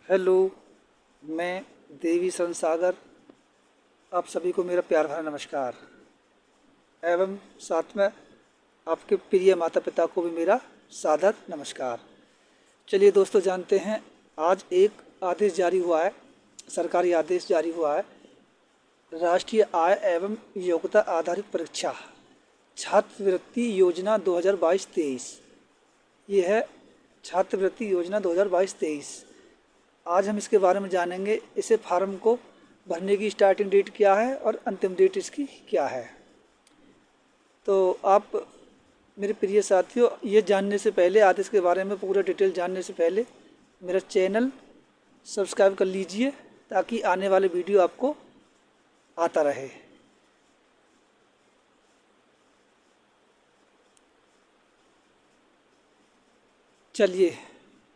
Hello, मैं देवी संसागर। आप सभी को मेरा प्यार भरा नमस्कार एवं साथ में आपके प्रिय माता पिता को भी मेरा सादर नमस्कार। चलिए दोस्तों, जानते हैं आज एक आदेश जारी हुआ है, सरकारी आदेश जारी हुआ है। राष्ट्रीय आय एवं योग्यता आधारित परीक्षा छात्रवृत्ति योजना 2022-23। ये है छात्रवृत्ति योजना 2022-23। आज हम इसके बारे में जानेंगे। इसे फार्म को भरने की स्टार्टिंग डेट क्या है और अंतिम डेट इसकी क्या है। तो आप मेरे प्रिय साथियों, ये जानने से पहले, आदेश के बारे में पूरा डिटेल जानने से पहले मेरा चैनल सब्सक्राइब कर लीजिए ताकि आने वाले वीडियो आपको आता रहे। चलिए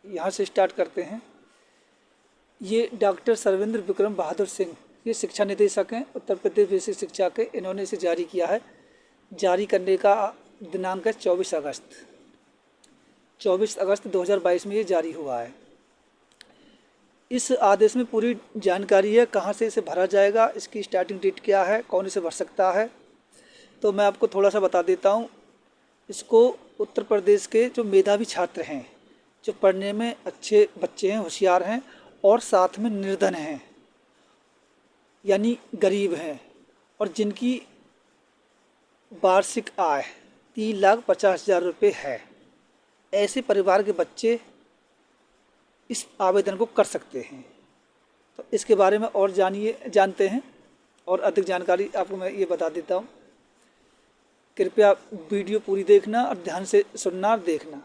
यहाँ से स्टार्ट करते हैं। ये डॉक्टर सर्वेंद्र विक्रम बहादुर सिंह, ये शिक्षा निदेशक हैं उत्तर प्रदेश बेसिक शिक्षा के। इन्होंने इसे जारी किया है। जारी करने का दिनांक है 24 अगस्त 2022 में ये जारी हुआ है। इस आदेश में पूरी जानकारी है, कहाँ से इसे भरा जाएगा, इसकी स्टार्टिंग डेट क्या है, कौन इसे भर सकता है। तो मैं आपको थोड़ा सा बता देता हूँ। इसको उत्तर प्रदेश के जो मेधावी छात्र हैं, जो पढ़ने में अच्छे बच्चे हैं, होशियार हैं और साथ में निर्धन हैं, यानी गरीब हैं, और जिनकी वार्षिक आय 3,50,000 रुपये है, ऐसे परिवार के बच्चे इस आवेदन को कर सकते हैं। तो इसके बारे में और जानते हैं, और अधिक जानकारी आपको मैं ये बता देता हूँ। कृपया वीडियो पूरी देखना और ध्यान से सुनना और देखना।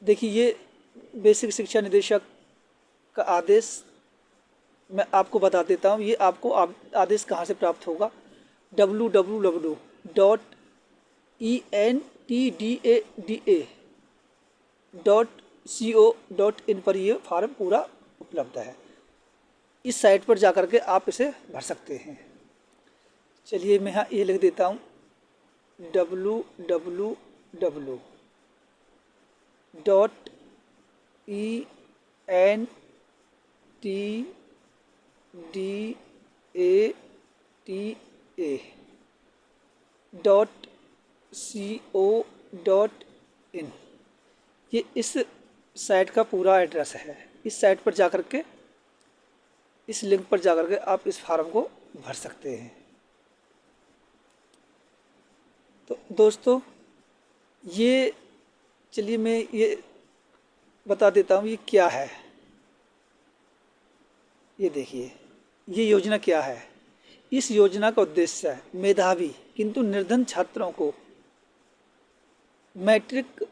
देखिए, ये बेसिक शिक्षा निदेशक का आदेश मैं आपको बता देता हूँ। ये आपको आदेश कहाँ से प्राप्त होगा? www.entda.co.in पर ये फार्म पूरा उपलब्ध है। इस साइट पर जाकर के आप इसे भर सकते हैं। चलिए मैं यहाँ ये लिख देता हूँ, www.entda.co.in। ये इस साइट का पूरा एड्रेस है। इस साइट पर जाकर के, इस लिंक पर जाकर के आप इस फार्म को भर सकते हैं। तो दोस्तों, ये चलिए मैं ये बता देता हूँ ये क्या है। ये देखिए, ये योजना क्या है। इस योजना का उद्देश्य है मेधावी किंतु निर्धन छात्रों को मैट्रिक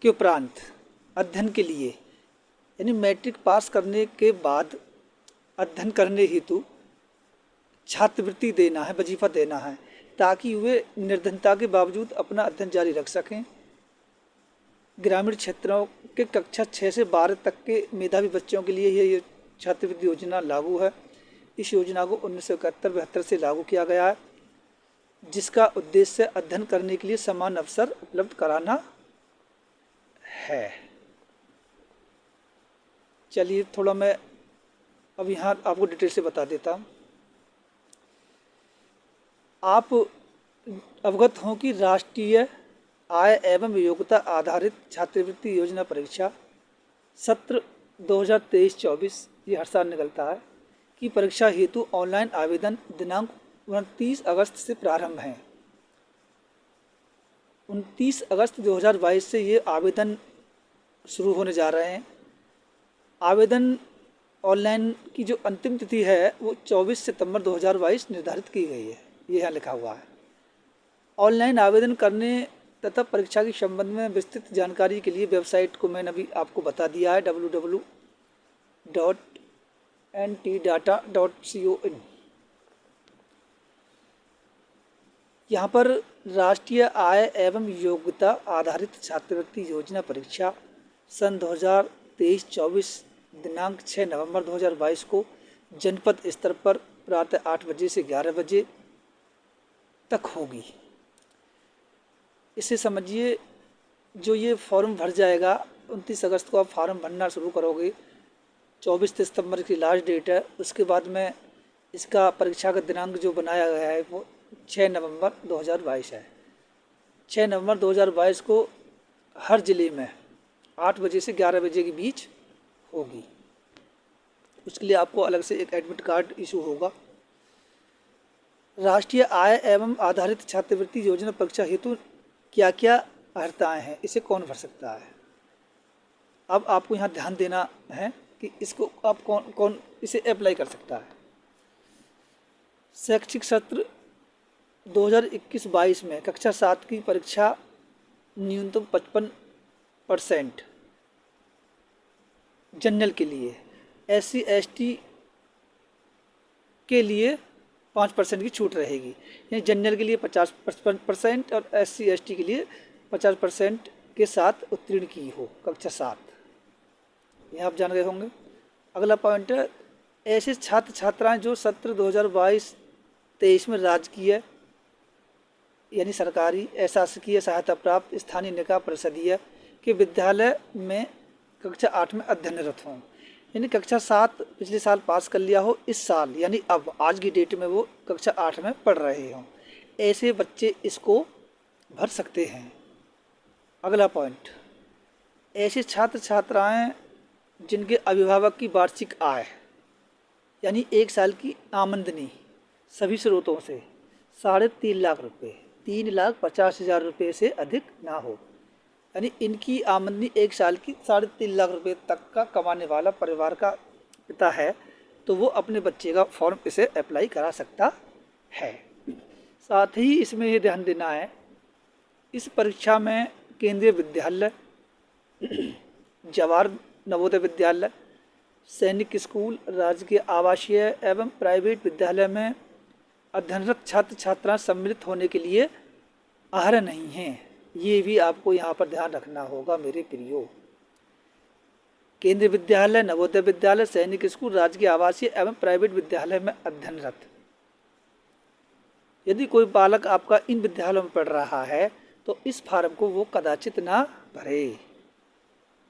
के उपरांत अध्ययन के लिए, यानी मैट्रिक पास करने के बाद अध्ययन करने हेतु छात्रवृत्ति देना है, वजीफा देना है, ताकि वे निर्धनता के बावजूद अपना अध्ययन जारी रख सकें। ग्रामीण क्षेत्रों के कक्षा 6 से 12 तक के मेधावी बच्चों के लिए ये छात्रवृत्ति योजना लागू है। इस योजना को 1971-72 से लागू किया गया है, जिसका उद्देश्य अध्ययन करने के लिए समान अवसर उपलब्ध कराना है। चलिए थोड़ा मैं अब यहाँ आपको डिटेल से बता देता हूँ। आप अवगत हों कि राष्ट्रीय आय एवं योग्यता आधारित छात्रवृत्ति योजना परीक्षा सत्र 2023-24 ये हर साल निकलता है कि परीक्षा हेतु ऑनलाइन आवेदन दिनांक 29 अगस्त से प्रारंभ है। 29 अगस्त 2022 से ये आवेदन शुरू होने जा रहे हैं। आवेदन ऑनलाइन की जो अंतिम तिथि है वो 24 सितंबर 2022 निर्धारित की गई है। ये यहाँ लिखा हुआ है। ऑनलाइन आवेदन करने तथा परीक्षा के संबंध में विस्तृत जानकारी के लिए वेबसाइट को मैंने अभी आपको बता दिया है, www.entdata.co.in। यहाँ पर राष्ट्रीय आय एवं योग्यता आधारित छात्रवृत्ति योजना परीक्षा सन 2023-24 दिनांक 6 नवंबर 2022 को जनपद स्तर पर प्रातः 8 बजे से 11 बजे तक होगी। इसे समझिए जो ये फॉर्म भर जाएगा 29 अगस्त को आप फॉर्म भरना शुरू करोगे। 24 सितंबर की लास्ट डेट है। उसके बाद में इसका परीक्षा का दिनांक जो बनाया गया है वो 6 नवंबर 2022 है। 6 नवंबर 2022 को हर ज़िले में 8 बजे से 11 बजे के बीच होगी। उसके लिए आपको अलग से एक एडमिट कार्ड इशू होगा। राष्ट्रीय आय एवं आधारित छात्रवृत्ति योजना परीक्षा हेतु क्या क्या अर्हताएँ हैं, इसे कौन भर सकता है। अब आपको यहाँ ध्यान देना है कि इसको आप कौन कौन इसे अप्लाई कर सकता है। शैक्षिक सत्र 2021-22 में कक्षा 7 की परीक्षा न्यूनतम 55% जनरल के लिए, SC ST के लिए 5% की छूट रहेगी। यानी जनरल के लिए 55% और SC ST के लिए 50% के साथ उत्तीर्ण की हो कक्षा 7। यह आप जान गए होंगे। अगला पॉइंट है, ऐसे छात्र छात्राएं जो सत्र 2022-23 में राजकीय यानी सरकारी अशासकीय सहायता प्राप्त स्थानीय निकाय परिषदीय के विद्यालय में कक्षा 8 में अध्ययनरत हों। यानी कक्षा 7 पिछले साल पास कर लिया हो, इस साल यानी अब आज की डेट में वो कक्षा 8 में पढ़ रहे हों, ऐसे बच्चे इसको भर सकते हैं। अगला पॉइंट, ऐसे छात्र छात्राएं जिनके अभिभावक की वार्षिक आय यानी 1 साल की आमदनी सभी स्रोतों से 3.5 लाख रुपये, 3,50,000 रुपये से अधिक ना हो। यानी इनकी आमदनी 1 साल की 3.5 लाख रुपये तक का कमाने वाला परिवार का पिता है तो वो अपने बच्चे का फॉर्म इसे अप्लाई करा सकता है। साथ ही इसमें ये ध्यान देना है, इस परीक्षा में केंद्रीय विद्यालय, जवाहर नवोदय विद्यालय, सैनिक स्कूल, राजकीय आवासीय एवं प्राइवेट विद्यालय में अध्ययनरत छात्र छात्राएं सम्मिलित होने के लिए अर्ह नहीं हैं। ये भी आपको यहाँ पर ध्यान रखना होगा मेरे प्रियो। केंद्रीय विद्यालय, नवोदय विद्यालय, सैनिक स्कूल, राजकीय आवासीय एवं प्राइवेट विद्यालय में अध्ययनरत। यदि कोई बालक आपका इन विद्यालयों में पढ़ रहा है तो इस फार्म को वो कदाचित ना भरे,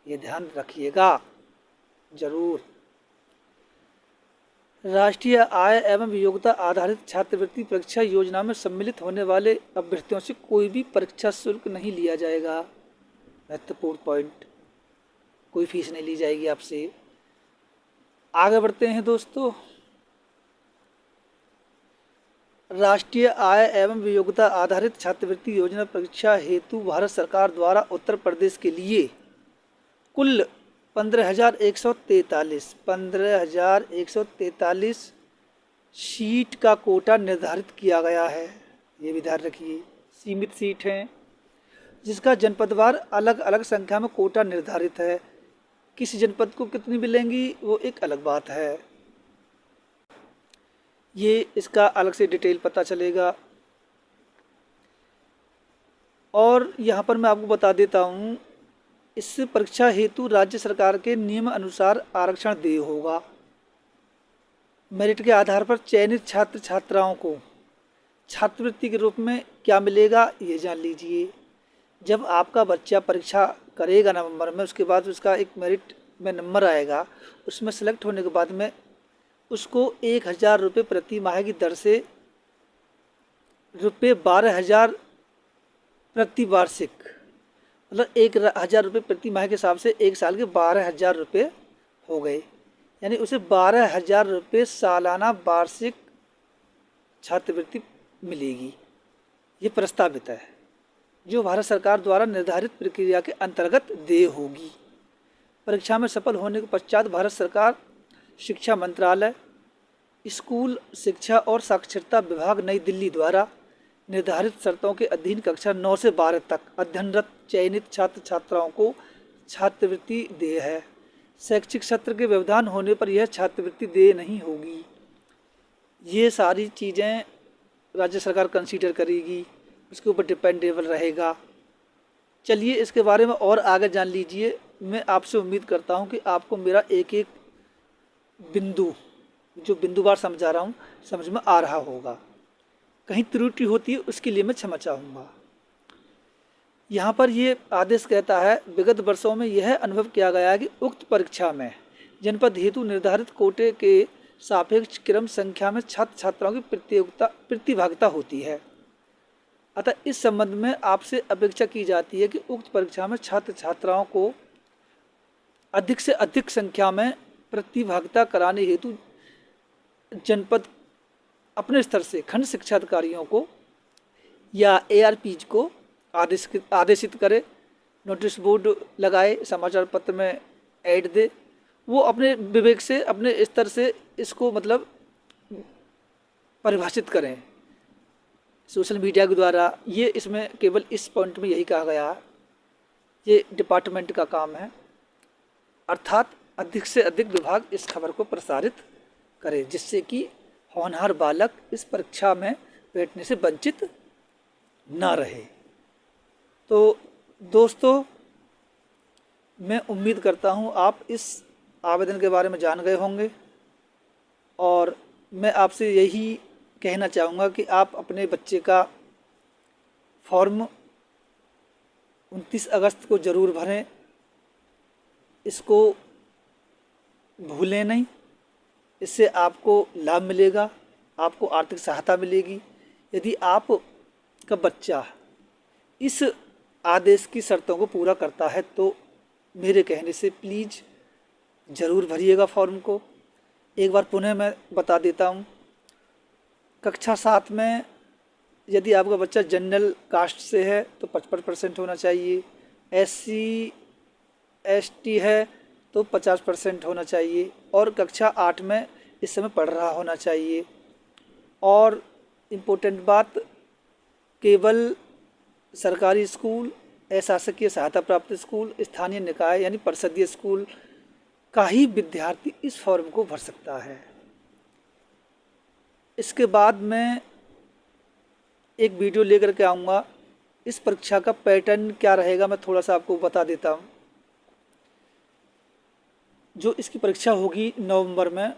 ये ध्यान रखिएगा जरूर। राष्ट्रीय आय एवं योग्यता आधारित छात्रवृत्ति परीक्षा योजना में सम्मिलित होने वाले अभ्यर्थियों से कोई भी परीक्षा शुल्क नहीं लिया जाएगा। महत्वपूर्ण पॉइंट, कोई फीस नहीं ली जाएगी आपसे। आगे बढ़ते हैं दोस्तों। राष्ट्रीय आय एवं योग्यता आधारित छात्रवृत्ति योजना परीक्षा हेतु भारत सरकार द्वारा उत्तर प्रदेश के लिए कुल 15,143 सीट का कोटा निर्धारित किया गया है। ये भी ध्यान रखिए, सीमित सीट हैं जिसका जनपदवार अलग अलग संख्या में कोटा निर्धारित है। किस जनपद को कितनी मिलेंगी वो एक अलग बात है, ये इसका अलग से डिटेल पता चलेगा। और यहाँ पर मैं आपको बता देता हूँ, इस परीक्षा हेतु राज्य सरकार के नियम अनुसार आरक्षण देय होगा। मेरिट के आधार पर चयनित छात्र छात्राओं को छात्रवृत्ति के रूप में क्या मिलेगा ये जान लीजिए। जब आपका बच्चा परीक्षा करेगा नवंबर में, उसके बाद उसका एक मेरिट में नंबर आएगा, उसमें सेलेक्ट होने के बाद में उसको 1,000 रुपये प्रति माह की दर से रुपये 12,000 प्रति वार्षिक, मतलब 1,000 रुपये प्रति माह के हिसाब से 1 साल के 12,000 रुपये हो गए। यानी उसे 12,000 रुपये सालाना वार्षिक छात्रवृत्ति मिलेगी। ये प्रस्तावित है, जो भारत सरकार द्वारा निर्धारित प्रक्रिया के अंतर्गत देय होगी। परीक्षा में सफल होने के पश्चात भारत सरकार शिक्षा मंत्रालय, स्कूल शिक्षा और साक्षरता विभाग नई दिल्ली द्वारा निर्धारित शर्तों के अधीन कक्षा 9 से 12 तक अध्ययनरत चयनित छात्र छात्राओं को छात्रवृत्ति देय है। शैक्षिक सत्र के व्यवधान होने पर यह छात्रवृत्ति देय नहीं होगी। ये सारी चीज़ें राज्य सरकार कंसीडर करेगी, उसके ऊपर डिपेंडेबल रहेगा। चलिए इसके बारे में और आगे जान लीजिए। मैं आपसे उम्मीद करता हूँ कि आपको मेरा एक एक बिंदु, जो बिंदुवार समझा रहा हूँ, समझ में आ रहा होगा। कहीं त्रुटि होती है उसके लिए मैं क्षमा चाहूँगा। यहाँ पर ये आदेश कहता है, विगत वर्षों में यह अनुभव किया गया है कि उक्त परीक्षा में जनपद हेतु निर्धारित कोटे के सापेक्ष क्रम संख्या में छात्र छात्राओं की प्रतिभागिता होती है। अतः इस संबंध में आपसे अपेक्षा की जाती है कि उक्त परीक्षा में छात्र छात्राओं को अधिक से अधिक संख्या में प्रतिभागिता कराने हेतु जनपद अपने स्तर से खंड शिक्षा अधिकारियों को या ARPs को आदेशित करे, नोटिस बोर्ड लगाए, समाचार पत्र में ऐड दे, वो अपने विवेक से अपने स्तर से इसको मतलब परिभाषित करें सोशल मीडिया के द्वारा। ये इसमें केवल इस पॉइंट में यही कहा गया है, ये डिपार्टमेंट का काम है, अर्थात अधिक से अधिक विभाग इस खबर को प्रसारित करे जिससे कि होनहार बालक इस परीक्षा में बैठने से वंचित ना रहे। तो दोस्तों, मैं उम्मीद करता हूँ आप इस आवेदन के बारे में जान गए होंगे और मैं आपसे यही कहना चाहूँगा कि आप अपने बच्चे का फॉर्म 29 अगस्त को ज़रूर भरें, इसको भूलें नहीं, इससे आपको लाभ मिलेगा, आपको आर्थिक सहायता मिलेगी। यदि आपका बच्चा इस आदेश की शर्तों को पूरा करता है तो मेरे कहने से प्लीज़ ज़रूर भरिएगा फॉर्म को। एक बार पुनः मैं बता देता हूँ, कक्षा 7 में यदि आपका बच्चा जनरल कास्ट से है तो 55% होना चाहिए, SC ST है तो 50% होना चाहिए और कक्षा 8 में इस समय पढ़ रहा होना चाहिए। और इम्पोर्टेंट बात, केवल सरकारी स्कूल, अशासकीय सहायता प्राप्त स्कूल, स्थानीय निकाय यानी परिषदीय स्कूल का ही विद्यार्थी इस फॉर्म को भर सकता है। इसके बाद मैं एक वीडियो लेकर के आऊँगा, इस परीक्षा का पैटर्न क्या रहेगा मैं थोड़ा सा आपको बता देता हूँ। जो इसकी परीक्षा होगी नवंबर में,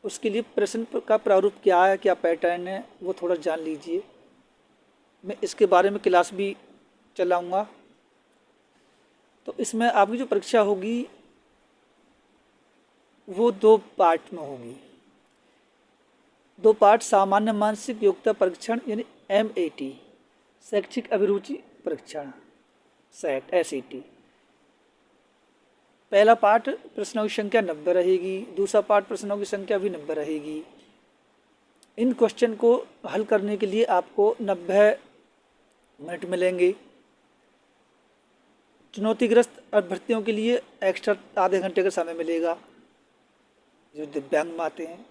उसके लिए प्रश्न का प्रारूप क्या है, क्या पैटर्न है, वो थोड़ा जान लीजिए। मैं इसके बारे में क्लास भी चलाऊँगा। तो इसमें आपकी जो परीक्षा होगी वो 2 पार्ट में होगी। 2 पार्ट सामान्य मानसिक योग्यता परीक्षण यानी MAT, शैक्षिक अभिरुचि परीक्षण SAT। पहला पार्ट प्रश्नों की संख्या 90 रहेगी, दूसरा पार्ट प्रश्नों की संख्या भी 90 रहेगी। इन क्वेश्चन को हल करने के लिए आपको 90 मिनट मिलेंगे। चुनौतीग्रस्त अभ्यर्थियों के लिए एक्स्ट्रा आधे घंटे का समय मिलेगा जो दिव्यांग में आते हैं।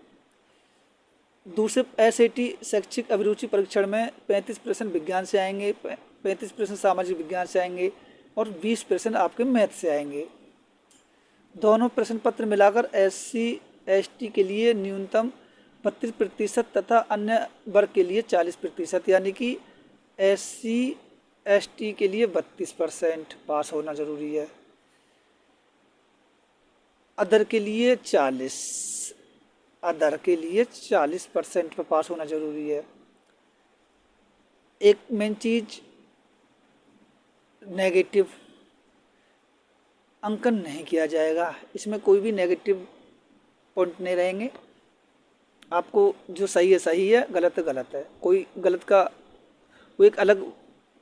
दूसरे SAT शैक्षिक अभिरुचि परीक्षण में 35 प्रश्न विज्ञान से आएंगे, 35 प्रश्न सामाजिक विज्ञान से आएंगे और 20 प्रश्न आपके मैथ से आएंगे। दोनों प्रश्न पत्र मिलाकर SC ST के लिए न्यूनतम 32% तथा अन्य वर्ग के लिए 40%, यानी कि SC ST के लिए 32% पास होना ज़रूरी है, अदर के लिए 40% पर पास होना ज़रूरी है। एक मेन चीज़, नेगेटिव अंकन नहीं किया जाएगा, इसमें कोई भी नेगेटिव पॉइंट नहीं रहेंगे। आपको जो सही है सही है, गलत है गलत है। कोई गलत का वो एक अलग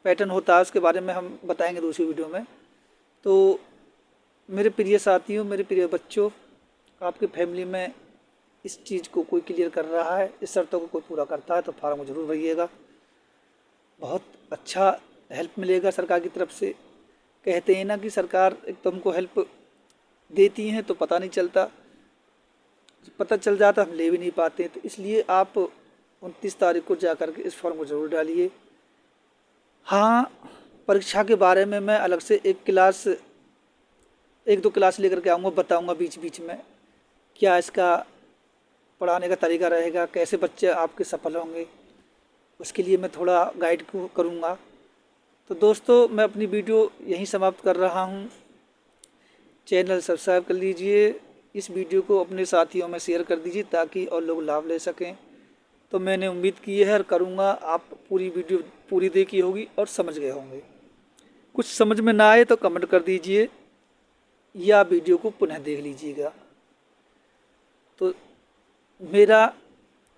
पैटर्न होता है, उसके बारे में हम बताएंगे दूसरी वीडियो में। तो मेरे प्रिय साथियों, मेरे प्रिय बच्चों, आपके फैमिली में इस चीज़ को कोई क्लियर कर रहा है, इस शर्तों को कोई पूरा करता है तो फार्म ज़रूर भरिएगा, बहुत अच्छा हेल्प मिलेगा सरकार की तरफ से। कहते हैं ना कि सरकार एक तो हमको हेल्प देती हैं तो पता नहीं चलता, पता चल जाता हम ले भी नहीं पाते। तो इसलिए आप 29 तारीख को जा कर के इस फॉर्म को ज़रूर डालिए। हाँ, परीक्षा के बारे में मैं अलग से एक दो क्लास लेकर के आऊँगा, बताऊँगा बीच बीच में क्या इसका पढ़ाने का तरीका रहेगा, कैसे बच्चे आपके सफल होंगे, उसके लिए मैं थोड़ा गाइड करूँगा। तो दोस्तों, मैं अपनी वीडियो यहीं समाप्त कर रहा हूँ। चैनल सब्सक्राइब कर लीजिए, इस वीडियो को अपने साथियों में शेयर कर दीजिए ताकि और लोग लाभ ले सकें। तो मैंने उम्मीद की है और करूँगा आप पूरी वीडियो पूरी देखी होगी और समझ गए होंगे। कुछ समझ में ना आए तो कमेंट कर दीजिए या वीडियो को पुनः देख लीजिएगा। तो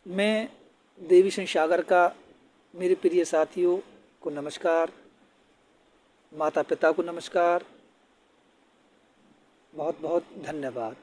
मैं देवी संसागर का मेरे प्रिय साथियों को नमस्कार, माता पिता को नमस्कार, बहुत बहुत धन्यवाद।